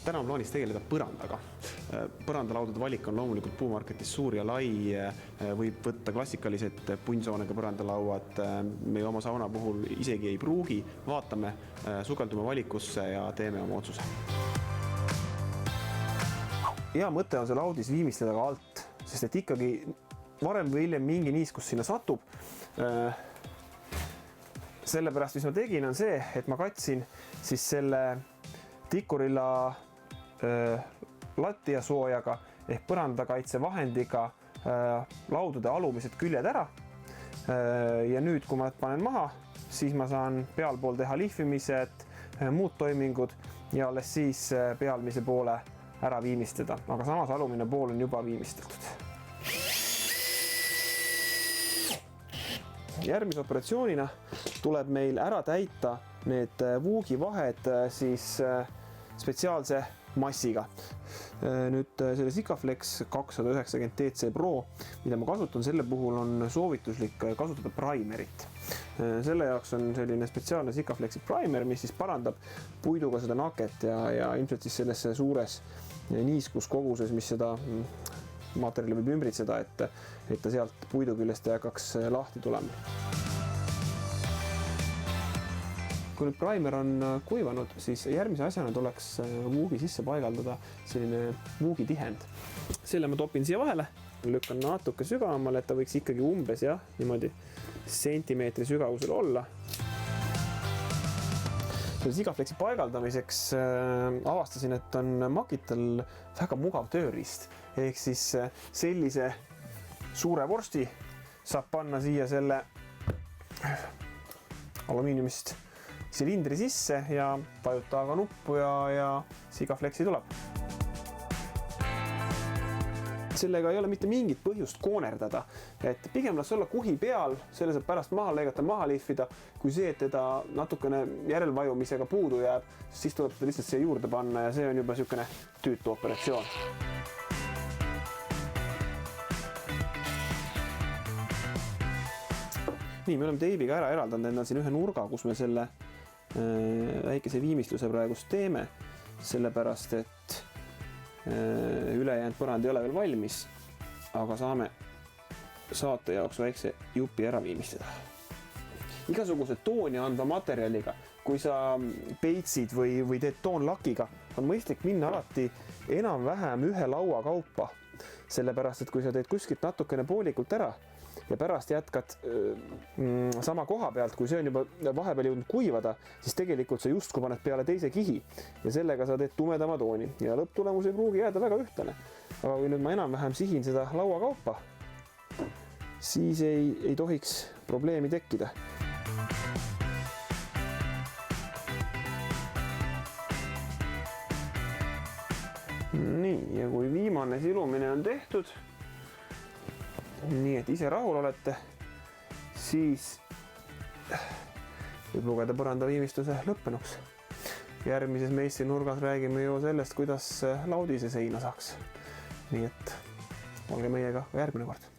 Täna on plaanis tegeleda põrandaga. Põrandalaudade valik on loomulikult puumarketis suur ja lai, võib võtta klassikalised punnsoonega põrandalauad, meie oma sauna puhul isegi ei pruugi, vaatame, sukeldume valikusse ja teeme oma otsuse. Hea mõte on see laudis viimistleda ka alt, sest et ikkagi varem või hiljem mingi niiskus sinna satub. Sellepärast, mis ma tegin, on see, et ma katsin siis selle Tikurilla lattia soojaga ehk põrandakaitsevahendiga laudude alumised küljed ära. Ja nüüd, kui ma panen maha, siis ma saan pealpool teha lihvimised, muud toimingud ja alles siis pealmise poole ära viimistleda. Aga samas alumine pool on juba viimistletud. Järgmise operatsioonina tuleb meil ära täita need vuugivahed siis spetsiaalse massiga. Nüüd selle Sikaflex 290 TC Pro, mida ma kasutan, selle puhul on soovituslik kasutada primerit. Selle jaoks on selline spetsiaalne Sikaflexi primer, mis siis parandab puiduga seda naket ja ilmselt siis sellesse suures niiskuskoguses, mis seda materjali võib ümbritseda, et ta sealt puidu küljest ei hakkaks lahti tulema. Kui nüüd primer on kuivanud, siis järgmise asjana tuleks vuugi sisse paigaldada selline vuugitihend. Selle ma topin siia vahele, lükkan natuke sügavamale, et ta võiks ikkagi umbes niimoodi sentimeetri sügavusel olla. Selle Sikaflexi paigaldamiseks avastasin, et on Makital väga mugav tööriist. Ehk siis sellise suure vorsti saab panna siia selle alumiiniumist silindri sisse ja vajuta aga nuppu ja Sikaflexi tuleb. Sellega ei ole mitte mingit põhjust koonerdada, et pigem las olla kuhi peal, selle saab pärast maha lõigata, maha lihvida, kui see, et teda natukene järelvajumisega puudu jääb, siis tuleb seda lihtsalt siia juurde panna ja see on juba niisugune tüütu operatsioon. Nii, me oleme teibiga ära eraldanud endal siin ühe nurga, kus me selle väikese viimistluse praegust teeme, sellepärast, et ülejäänud põrand ei ole veel valmis, aga saame saate jaoks väikse jupi ära viimistleda. Igasuguse tooni andva materjaliga, kui sa peitsid või teed toonlakiga, on mõistlik minna alati enam-vähem ühe laua kaupa, sellepärast, et kui sa teed kuskilt natukene poolikult ära, ja pärast jätkad sama koha pealt, kui see on juba vahepeal jõudnud kuivada, siis tegelikult sa justkui paned peale teise kihi ja sellega sa teed tumedama tooni ja lõpptulemus ei pruugi jääda väga ühtlane. Aga kui nüüd ma enam-vähem sihin seda laua kaupa, siis ei tohiks probleemi tekkida. Nii, ja kui viimane silumine on tehtud, nii et ise rahul olete, siis võib lugeda põranda viimistluse lõppenuks. Järgmises meistri nurgas räägime ju sellest, kuidas laudise seina saaks. Nii et olge meiega järgmine kord.